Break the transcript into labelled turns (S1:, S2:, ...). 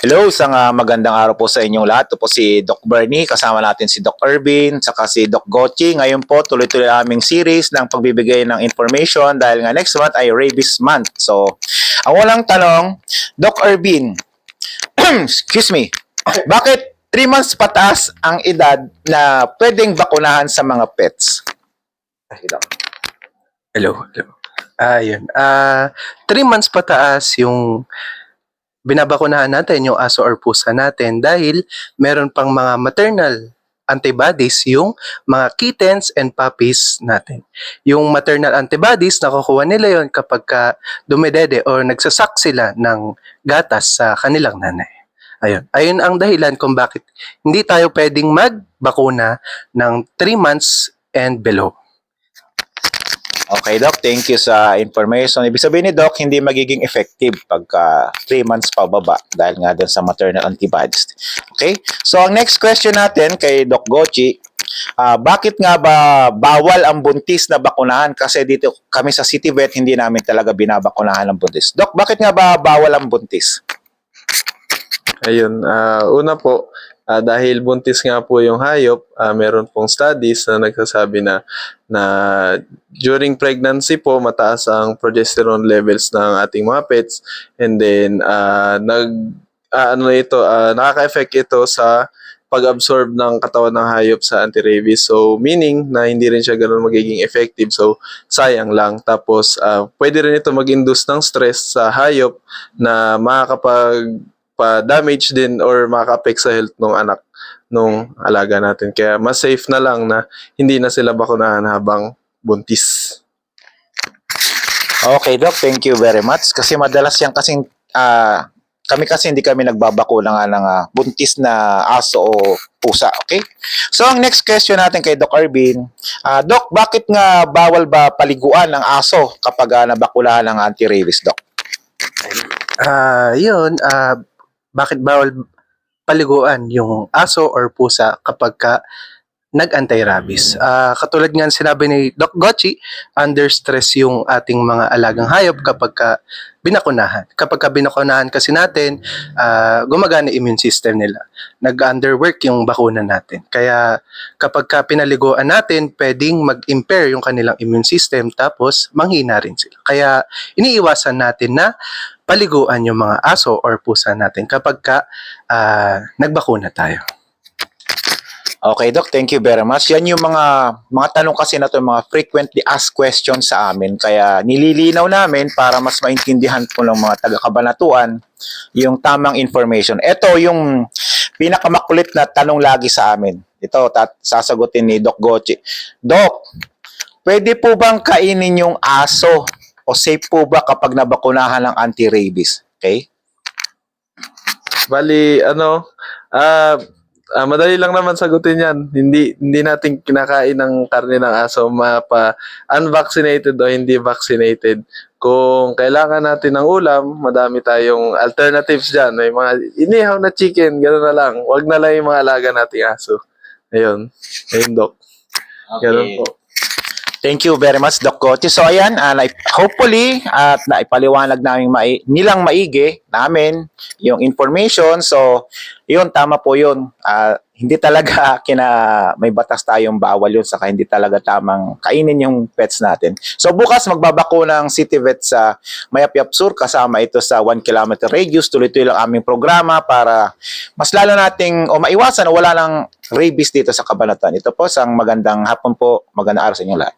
S1: Hello, isang magandang araw po sa inyong lahat. Ito po si Doc Bernie, kasama natin si Doc Irvin, saka si Doc Gochi. Ngayon po, tuloy-tuloy aming series ng pagbibigay ng information dahil nga next month ay Rabies Month. So, ang walang tanong, Doc Irvin, excuse me, bakit 3 months pataas ang edad na pwedeng bakunahan sa mga pets?
S2: Hello. Ayun. 3 months pataas yung binabakunahan natin yung aso or pusa natin dahil meron pang mga maternal antibodies yung mga kittens and puppies natin. Yung maternal antibodies, nakukuha nila yon kapag dumedede or nagsasak sila ng gatas sa kanilang nanay. Ayun ang dahilan kung bakit hindi tayo pwedeng magbakuna ng 3 months and below.
S1: Okay, Doc. Thank you sa information. Ibig sabihin ni Doc, hindi magiging effective pagka 3 months pa baba dahil nga dun sa maternal antibodies. Okay? So, ang next question natin kay Doc Gochi, bakit nga ba bawal ang buntis na bakunahan? Kasi dito kami sa City Vet, hindi namin talaga binabakunahan ang buntis. Doc, bakit nga ba bawal ang buntis?
S3: Ayun, una po, dahil buntis nga po yung hayop, meron pong studies na nagsasabi na during pregnancy po mataas ang progesterone levels ng ating mga pets, and then nakaka-effect ito sa pag-absorb ng katawan ng hayop sa anti-rabies. So meaning na hindi rin siya ganoon magiging effective, so sayang lang. Tapos pwede rin ito mag-induce ng stress sa hayop na makakapag-damage din or makaka-affect sa health ng anak nung alaga natin. Kaya mas safe na lang na hindi na sila bakunahan habang buntis.
S1: Okay, Doc. Thank you very much. Kasi madalas yan kasing kami kasi hindi kami nagbabakuna nga ng buntis na aso o pusa. Okay? So, ang next question natin kay Doc Irvin. Doc, bakit nga bawal ba paliguan ng aso kapag nabakulahan ng anti-rabies, Doc?
S2: Bakit bawal paliguan yung aso or pusa kapag nag-anti-rabies? Katulad nga sinabi ni Doc Gochi, under stress yung ating mga alagang hayop kapag binakunahan. Kapag binakunahan kasi natin, gumagana immune system nila. Nag-underwork yung bakuna natin. Kaya kapag pinaliguan natin, pwedeng mag-impair yung kanilang immune system, tapos manghina rin sila. Kaya iniiwasan natin na paliguan yung mga aso or pusa natin kapag nagbakuna tayo.
S1: Okay, Doc. Thank you very much. Yan yung mga tanong kasi na to, mga frequently asked questions sa amin. Kaya nililinaw namin para mas maintindihan po ng mga taga-kabanatuan yung tamang information. Ito yung pinakamakulit na tanong lagi sa amin. Ito, sasagutin ni Doc Gochi. Doc, pwede po bang kainin yung aso o safe po ba kapag nabakunahan ng anti-rabies? Okay?
S3: Bali, madali lang naman sagutin yan. Hindi natin kinakain ng karne ng aso, unvaccinated o hindi vaccinated. Kung kailangan natin ng ulam, madami tayong alternatives dyan. May mga inihaw na chicken, gano'n na lang. Huwag na lang yung mga alaga nating aso. Ayun, Doc. Gano'n po.
S1: Thank you very much, Doc Gochi. So ayan, hopefully at naipaliwanag nilang maigi namin yung information. So yun, tama po yun. Hindi talaga may batas tayong bawal yun, saka hindi talaga tamang kainin yung pets natin. So bukas magbabako ng City Vet sa Mayapyap Sur, kasama ito sa 1 kilometer radius. Tuloy-tuloy lang aming programa para mas lalo nating maiwasan o wala ng rabies dito sa Cabanatuan. Ito po, magandang hapon po, magandang araw sa inyo lahat.